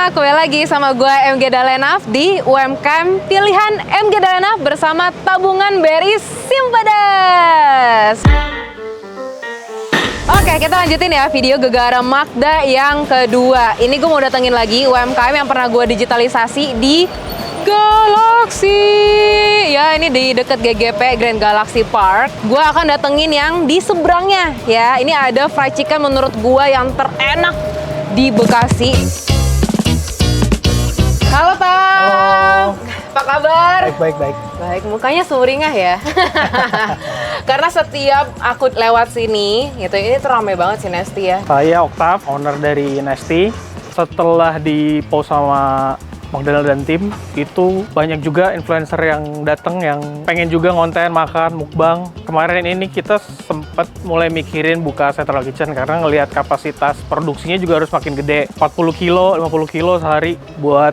kembali lagi sama gue MG Dalenaf di UMKM Pilihan MG Dalenaf bersama tabungan BRI Simpadas. Oke, kita lanjutin ya video Gegara Magda yang kedua. Ini gue mau datengin lagi UMKM yang pernah gue digitalisasi di Galaxy. Ya, ini di deket GGP Grand Galaxy Park. Gue akan datengin yang di seberangnya ya. Ini ada fried chicken menurut gue yang terenak di Bekasi. Halo Tam. Halo. Apa kabar? Baik. Baik, mukanya sumringah ya. Karena setiap aku lewat sini, gitu, ini tuh rame banget sih Nesti ya. Saya Oktav, owner dari Nesti. Setelah di-post sama Magdalena dan tim, itu banyak juga influencer yang datang yang pengen juga ngonten, makan, mukbang. Kemarin ini kita sempat mulai mikirin buka central kitchen karena ngelihat kapasitas produksinya juga harus makin gede. 40 kilo, 50 kilo sehari buat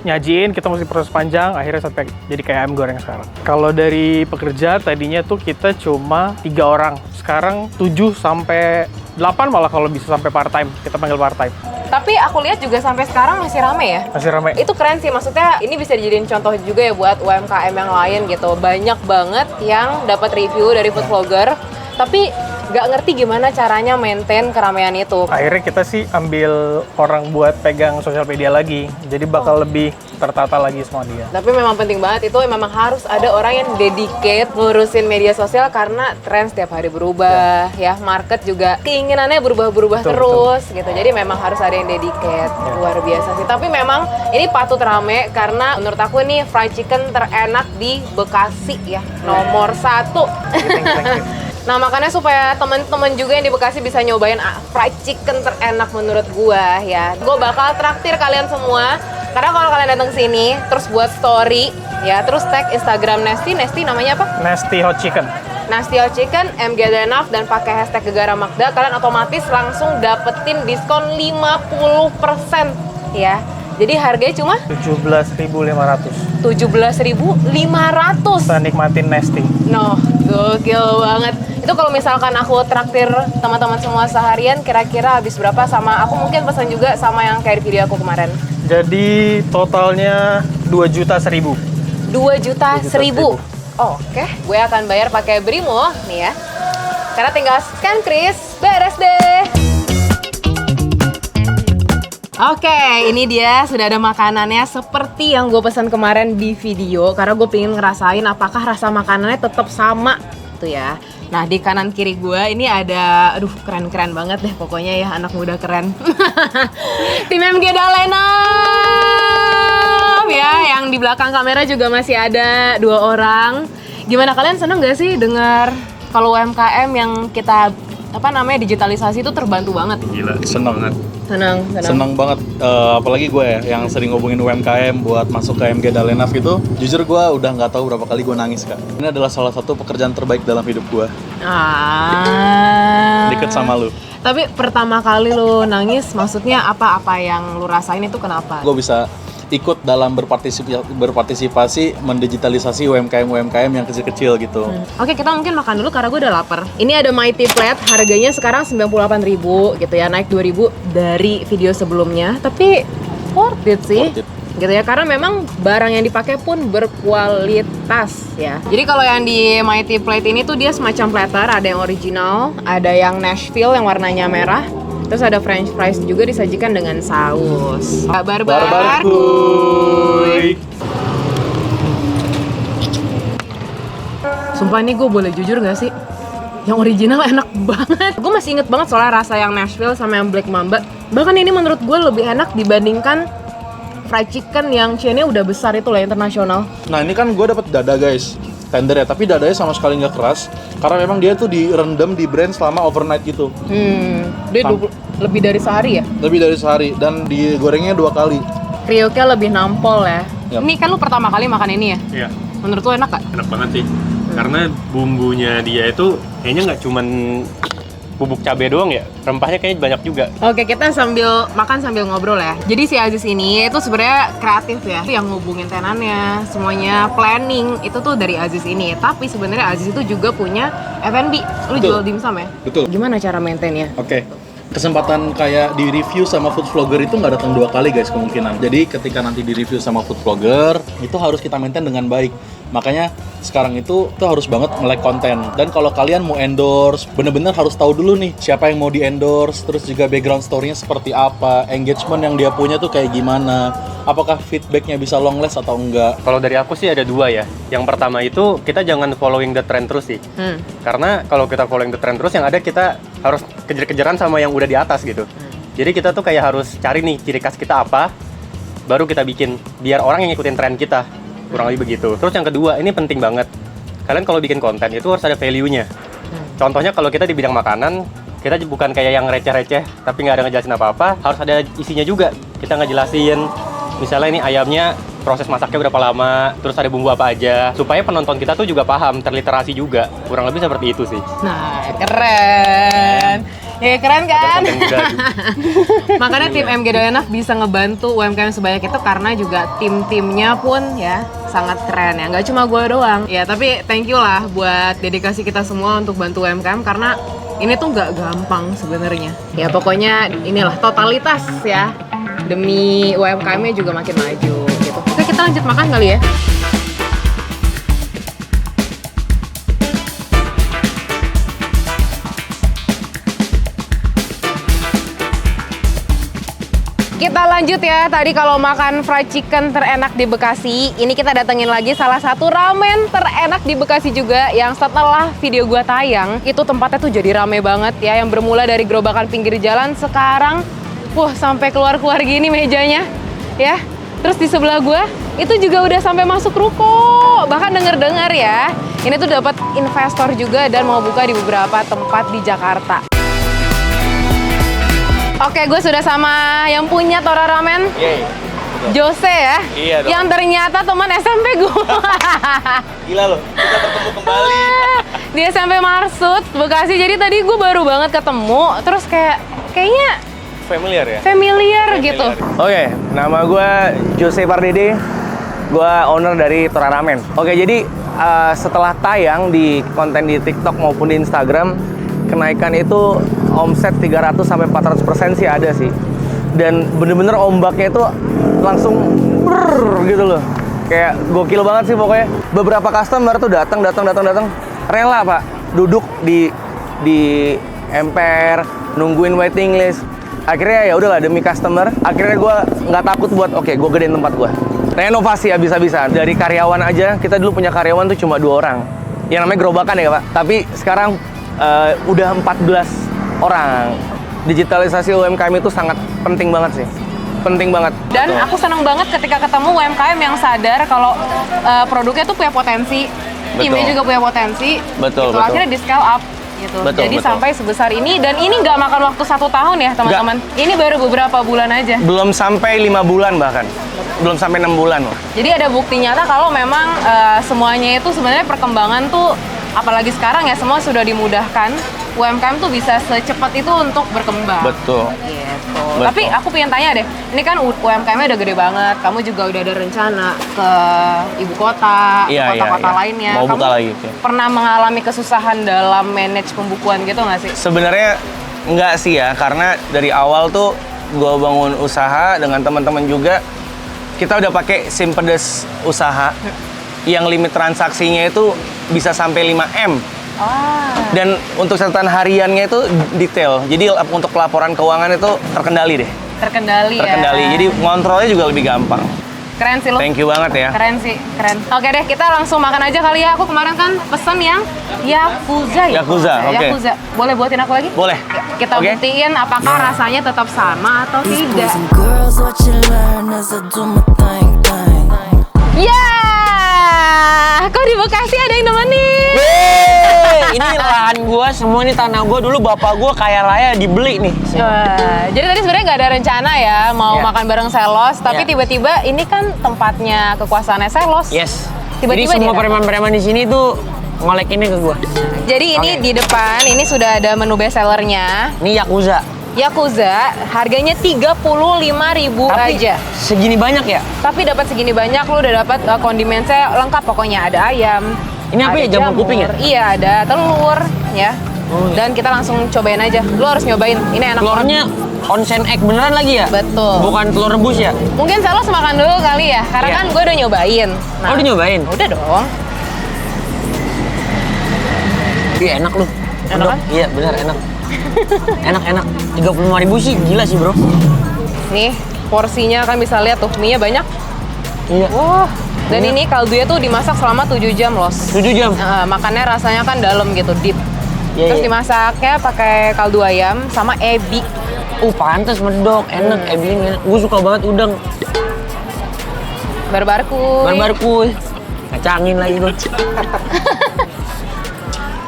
nyajiin, kita mesti proses panjang, akhirnya sampai jadi kayak ayam goreng sekarang. Kalau dari pekerja, tadinya tuh kita cuma 3 orang. Sekarang 7 sampai 8 malah kalau bisa sampai part-time, kita panggil part-time. Tapi aku lihat juga sampai sekarang masih rame ya. Masih ramai. Itu keren sih, maksudnya ini bisa dijadiin contoh juga ya buat UMKM yang lain gitu. Banyak banget yang dapat review dari food vlogger, tapi nggak ngerti gimana caranya maintain keramaian itu. Akhirnya kita sih ambil orang buat pegang sosial media lagi, jadi bakal lebih tertata lagi semua dia. Tapi memang penting banget itu, memang harus ada orang yang dedicate ngurusin media sosial karena tren setiap hari berubah ya, market juga keinginannya berubah-berubah terus gitu. Jadi memang harus ada yang dedicate. Luar biasa sih. Tapi memang ini patut rame karena menurut aku ini fried chicken terenak di Bekasi ya, nomor 1. Nah, makanya supaya temen-temen juga yang di Bekasi bisa nyobain fried chicken terenak menurut gua ya. Gua bakal traktir kalian semua. Karena kalau kalian datang sini, terus buat story ya, terus tag Instagram Nesti namanya apa? Nesti Hot Chicken. Nesti Hot Chicken, MG Dalenaf, dan pakai hashtag Gegara Magda, kalian otomatis langsung dapetin diskon 50% ya. Jadi harganya cuma 17.500. 17.500. Bisa nikmatin Nesti. No, gokil banget. Itu kalau misalkan aku traktir teman-teman semua seharian, kira-kira habis berapa? Sama aku mungkin pesan juga sama yang kayak video aku kemarin. Jadi totalnya 2.100.000. 2.100.000. Oke, gue akan bayar pakai Brimo nih ya. Karena tinggal scan kris, beres deh. Oke, ini dia sudah ada makanannya seperti yang gue pesan kemarin di video. Karena gue pengen ngerasain apakah rasa makanannya tetap sama tuh ya. Nah, di kanan kiri gue ini ada, aduh keren-keren banget deh pokoknya ya, anak muda keren. Tim MG Dalenaf ya, yang di belakang kamera juga masih ada 2 orang. Gimana, kalian seneng gak sih dengar kalau UMKM yang kita digitalisasi itu terbantu banget? Gila, seneng banget. Senang Banget, apalagi gue ya yang sering ngubungin UMKM buat masuk ke MG Dalenaf gitu. Jujur gue udah nggak tahu berapa kali gue nangis, Kak. Ini adalah salah satu pekerjaan terbaik dalam hidup gue. Deket sama lu. Tapi pertama kali lu nangis, maksudnya apa yang lu rasain itu kenapa? Gue bisa ikut dalam berpartisipasi mendigitalisasi UMKM yang kecil-kecil gitu. Oke, kita mungkin makan dulu karena gue udah lapar. Ini ada Mighty Plate, harganya sekarang 98.000 gitu ya, naik 2.000 dari video sebelumnya. Tapi worth it sih. Worth it. Gitu ya, karena memang barang yang dipakai pun berkualitas ya. Jadi kalau yang di Mighty Plate ini tuh dia semacam platter, ada yang original, ada yang Nashville yang warnanya merah. Terus ada french fries juga disajikan dengan saus. Barbarkuy. Sumpah ini gue boleh jujur gak sih? Yang original enak banget. Gue masih inget banget soalnya rasa yang Nashville sama yang Black Mamba. Bahkan ini menurut gue lebih enak dibandingkan fried chicken yang chainnya udah besar itu lah, internasional. Nah ini kan gue dapet dada guys, tender ya, tapi dadanya sama sekali nggak keras karena memang dia tuh direndam di brand selama overnight gitu. Dia lebih dari sehari ya? Lebih dari sehari dan digorengnya 2 kali. Rioknya lebih nampol ya. Yap. Ini kan lu pertama kali makan ini ya? Iya, Menurut lu enak gak? enak banget sih. Karena bumbunya dia itu kayaknya nggak cuman bubuk cabai doang ya, rempahnya kayaknya banyak juga. Oke, kita sambil makan sambil ngobrol ya. Jadi si Aziz ini itu sebenarnya kreatif ya, yang ngubungin tenannya, semuanya planning itu tuh dari Aziz ini. Tapi sebenarnya Aziz itu juga punya F&B. Lu Betul. jual dimsum ya? Betul. Gimana cara maintainnya? Oke. kesempatan kayak di review sama food vlogger itu nggak datang 2 kali guys kemungkinan. Jadi ketika nanti di review sama food vlogger itu harus kita maintain dengan baik. Makanya sekarang itu harus banget nge-like konten. Dan kalau kalian mau endorse, bener-bener harus tahu dulu nih siapa yang mau di endorse, terus juga background story-nya seperti apa, engagement yang dia punya tuh kayak gimana, apakah feedback-nya bisa long last atau enggak. Kalau dari aku sih ada 2 ya. Yang pertama itu kita jangan following the trend terus sih. Karena kalau kita following the trend terus yang ada kita harus kejar-kejaran sama yang udah di atas gitu. Jadi kita tuh kayak harus cari nih ciri khas kita apa, baru kita bikin biar orang yang ngikutin tren kita. Kurang lebih begitu. Terus yang kedua, ini penting banget. Kalian kalau bikin konten itu harus ada value-nya. Contohnya kalau kita di bidang makanan, kita bukan kayak yang receh-receh, tapi nggak ada ngejelasin apa-apa, harus ada isinya juga. Kita ngejelasin, misalnya ini ayamnya proses masaknya berapa lama, terus ada bumbu apa aja, supaya penonton kita tuh juga paham, terliterasi juga. Kurang lebih seperti itu sih. Nah, keren. Ya keren kan? Makanya tim MG Dalenaf bisa ngebantu UMKM sebanyak itu karena juga tim-timnya pun ya sangat keren ya. Nggak cuma gue doang. Ya tapi thank you lah buat dedikasi kita semua untuk bantu UMKM karena ini tuh nggak gampang sebenarnya. Ya pokoknya inilah totalitas ya demi UMKM-nya juga makin maju gitu. Oke kita lanjut makan kali ya. Kita lanjut ya, tadi kalau makan fried chicken terenak di Bekasi, ini kita datengin lagi salah satu ramen terenak di Bekasi juga yang setelah video gua tayang, itu tempatnya tuh jadi rame banget ya, yang bermula dari gerobakan pinggir jalan, sekarang wah sampai keluar-keluar gini mejanya ya. Terus di sebelah gua itu juga udah sampai masuk ruko, bahkan denger-dengar ya, ini tuh dapat investor juga dan mau buka di beberapa tempat di Jakarta. Oke, gue sudah sama yang punya Tora Ramen, Jose ya, Iya dong. yang ternyata teman SMP gue. Gila loh, kita ketemu kembali. Di SMP Marsud, Bekasi. Jadi tadi gue baru banget ketemu, terus kayaknya Familiar ya? familiar gitu. Oke, nama gue Jose Pardede. Gue owner dari Tora Ramen. Oke, jadi setelah tayang di konten di TikTok maupun di Instagram, kenaikan itu omset 300-400% sih ada sih. Dan bener-bener ombaknya itu langsung brrrr gitu loh. Kayak gokil banget sih pokoknya. Beberapa customer tuh datang rela Pak duduk di emper nungguin waiting list. Akhirnya ya udahlah demi customer. Akhirnya gue nggak takut buat gue gedein tempat gue. Renovasi habis-habisan. Dari karyawan aja, kita dulu punya karyawan tuh cuma 2 orang. Yang namanya gerobakan ya Pak. Tapi sekarang udah 14 orang. Digitalisasi UMKM itu sangat penting banget sih. Penting banget. Dan aku seneng banget ketika ketemu UMKM yang sadar kalau produknya tuh punya potensi, timnya juga punya potensi. Betul, gitu. betul. Akhirnya di scale up gitu. Betul, Jadi betul. sampai sebesar ini, dan ini nggak makan waktu 1 tahun ya teman-teman. Ini baru beberapa bulan aja. Belum sampai 5 bulan bahkan. Belum sampai 6 bulan loh. Jadi ada bukti nyata kalau memang semuanya itu sebenarnya perkembangan tuh, apalagi sekarang ya semua sudah dimudahkan. UMKM tuh bisa secepat itu untuk berkembang. Betul. Gitu. Betul. Tapi aku pengen tanya deh, ini kan UMKM-nya udah gede banget, kamu juga udah ada rencana ke ibu kota, Iya, ke kota-kota iya. lainnya. Mau Kamu buka lagi. Oke. pernah mengalami kesusahan dalam manage pembukuan gitu nggak sih? Sebenarnya enggak sih ya, karena dari awal tuh gue bangun usaha dengan teman-teman juga, kita udah pakai Simpedes usaha yang limit transaksinya itu bisa sampai 5M. Dan untuk catatan hariannya itu detail. Jadi untuk laporan keuangan itu terkendali deh. Terkendali ya. Jadi ngontrolnya juga lebih gampang. Keren sih lo. Thank you banget ya. Keren sih, keren. Oke deh, kita langsung makan aja kali ya. Aku kemarin kan pesen yang Yakuza ya? Yakuza, oke. Yakuza. Boleh buatin aku lagi? Boleh. Kita Oke. buktiin apakah rasanya tetap sama atau tidak. Boys and girls, what you learn as I do my thing. Ya, kok di Bekasi ada yang nemenin? Ini lahan gua, semua ini tanah gua. Dulu bapak gua kaya raya dibeli nih. Wah, jadi tadi sebenarnya nggak ada rencana ya mau Iya. makan bareng Selos, tapi Iya. tiba-tiba ini kan tempatnya kekuasaannya Selos. Yes. Tiba-tiba Jadi semua dia preman-preman di sini tuh ngolek ini ke gua. Jadi ini di depan ini sudah ada menu best sellernya Ini Yakuza. Yakuza, harganya 35.000 Tapi aja. segini banyak ya? Tapi dapat segini banyak, lu udah dapat kondimennya lengkap pokoknya. Ada ayam. Ini apa ada ya, jamur kuping ya? Iya, ada telur ya. Dan kita langsung cobain aja. Lu harus nyobain. Ini enak banget. Telurnya onsen egg beneran lagi ya? Betul. Bukan telur rebus ya? Mungkin Selos makan dulu kali ya, karena Iya. kan gue udah nyobain. Oh, udah nyobain? Udah dong. Iya enak lu. Enak kan? Iya bener enak. Enak. 35.000 sih gila sih bro. Nih, porsinya kan bisa lihat tuh, mie-nya banyak. Iya. Wah. Dan ini kaldunya tuh dimasak selama 7 jam loh. 7 jam? Makannya rasanya kan dalam gitu, deep. Iya, Terus iya. dimasaknya pakai kaldu ayam sama ebi. Pantes medok, enak. Ebi ini enak. Gue suka banget udang. Barbarkuy. Barbarkuy. Kacangin lagi gue.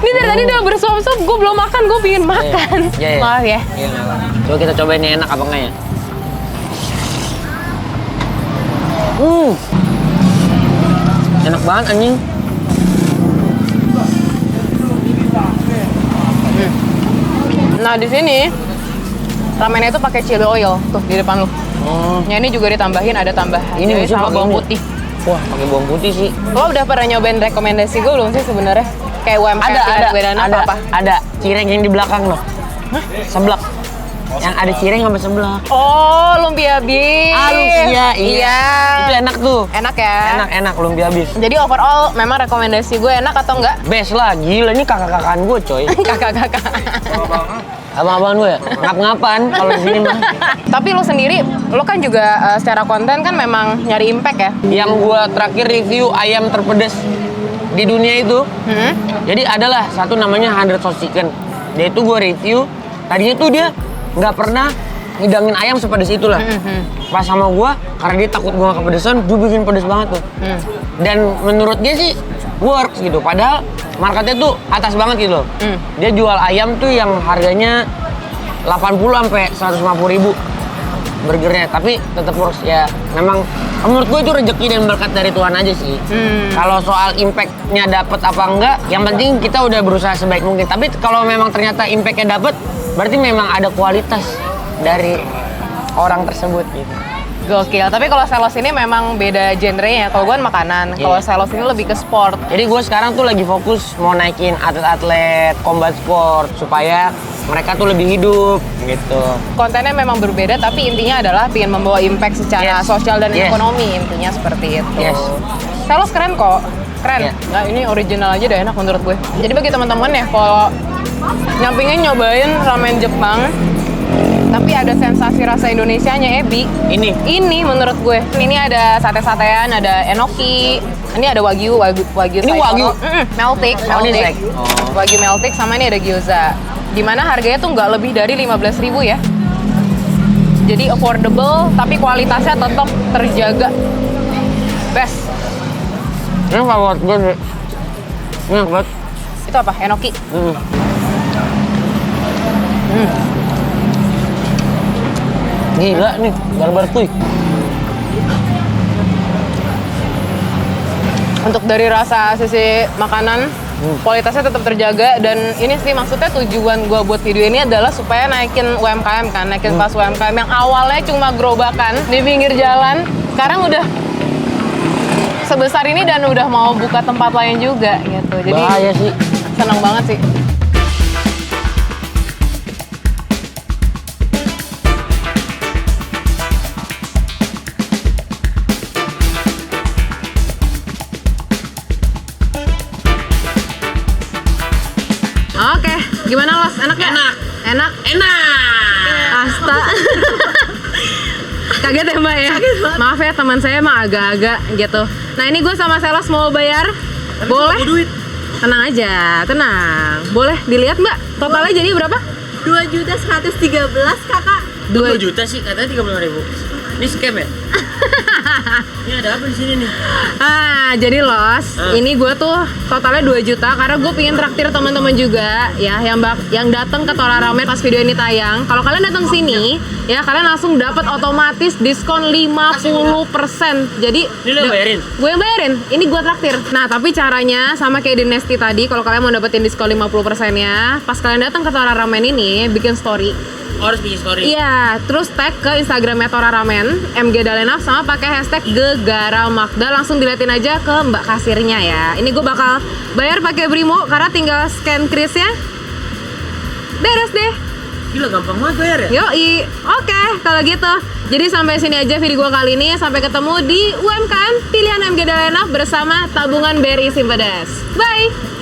Ini dari tadi udah bersuap-suap, gue belum makan, gue pingin makan. Iya. Maaf ya. Iya nggak apa. Coba kita cobain nih enak apa enggak ya? Enak banget anjing. Nah di sini ramennya itu pakai chili oil tuh di depan lu. Ya ini juga ditambahin, ada tambahan. Ini Jadi bisa sama pakai bawang ini. putih. Wah, pakai bawang putih sih. Lo udah pernah nyobain rekomendasi gue belum sih sebenarnya? Kayak UMKM apa? Ada cireng yang di belakang loh. Seblak. Yang ada cireng sama seblak. Oh, lumpia bis. Iya. Itu enak tuh. Enak ya? Enak lumpia bis. Jadi overall memang rekomendasi gue enak atau enggak? Best lah, gila ini kakak-kakaan gue coy. Kakak-kakak. Abang-abang gue ya, ngap-ngapan kalau di sini mah. Tapi lo sendiri, lo kan juga secara konten kan memang nyari impact ya? Yang gue terakhir review ayam terpedas di dunia itu, jadi adalah satu namanya 100 Sauce Chicken. Dia itu gue review, tadinya tuh dia nggak pernah ngidangin ayam sepedas itulah. Pas sama gue, karena dia takut gue kepedesan, dia bikin pedes banget tuh. Dan menurut dia sih works gitu, padahal marketnya tuh atas banget gitu loh. Dia jual ayam tuh yang harganya 80 sampai 150 ribu burgernya, tapi tetap works ya. Memang menurut gue itu rezeki dan berkat dari Tuhan aja sih. Kalau soal impactnya dapet apa enggak, yang penting kita udah berusaha sebaik mungkin. Tapi kalau memang ternyata impactnya dapet, berarti memang ada kualitas dari orang tersebut gitu. Gokil, tapi kalau Selos ini memang beda genrenya. Kalau gue kan makanan, kalau Selos ini lebih ke sport. Jadi gue sekarang tuh lagi fokus mau naikin atlet-atlet combat sport supaya mereka tuh lebih hidup gitu. Kontennya memang berbeda, tapi intinya adalah ingin membawa impact secara sosial dan ekonomi, intinya seperti itu. Selos keren kok, keren. Nah ini original aja udah enak menurut gue. Jadi bagi teman-teman ya, kalau nyampingin nyobain ramen Jepang, tapi ada sensasi rasa Indonesianya ebi. Ini menurut gue. Ini ada sate-satean, ada enoki. Ini ada wagyu Ini Saikoro. wagyu? Meltik. Ini steak. Wagyu meltik sama ini ada gyoza. Dimana harganya tuh nggak lebih dari 15.000 ya. Jadi affordable, tapi kualitasnya tetap terjaga. Best. Ini favorit gue sih. Ini enak banget. Itu apa? Enoki. Gila nih, barbarkuy. Untuk dari rasa sisi makanan, kualitasnya tetap terjaga. Dan ini sih maksudnya tujuan gue buat video ini adalah supaya naikin UMKM kan, naikin kelas UMKM yang awalnya cuma gerobakan di pinggir jalan, sekarang udah sebesar ini dan udah mau buka tempat lain juga gitu. Jadi Bahaya sih. senang banget sih. Oke, gimana Los? Enak ya? Enak? Asta. Kaget ya Mbak ya? Maaf ya teman saya emang agak-agak gitu. Nah ini gue sama Selos mau bayar. Boleh? Tenang aja, tenang. Boleh dilihat Mbak? Totalnya jadi berapa? 2.113 kakak. 2 juta sih, katanya 35.000. Ini scam ya? Ini ada apa di sini nih? Jadi Los, ini gue tuh totalnya 2 juta karena gue pengen traktir teman-teman juga ya yang datang ke Tora Ramen pas video ini tayang. Kalau kalian datang sini ya kalian langsung dapat otomatis diskon 50%. Jadi Ini lo bayarin? Gue yang bayarin. Ini gue traktir. Nah, tapi caranya sama kayak di Nesty tadi, kalau kalian mau dapetin diskon 50%-nya, pas kalian datang ke Tora Ramen ini bikin story. Harus bikin story? Iya, terus tag ke Instagramnya Tora Ramen, MG Dalenaf, sama pakai hashtag Gegara Magda. Langsung diliatin aja ke mbak kasirnya ya. Ini gue bakal bayar pakai Brimo karena tinggal scan krisnya. beres deh. Gila gampang banget bayar ya? Yoi, oke kalau gitu. Jadi sampai sini aja video gue kali ini. Sampai ketemu di UMKM Pilihan MG Dalena bersama Tabungan BRI Simpedes. Bye!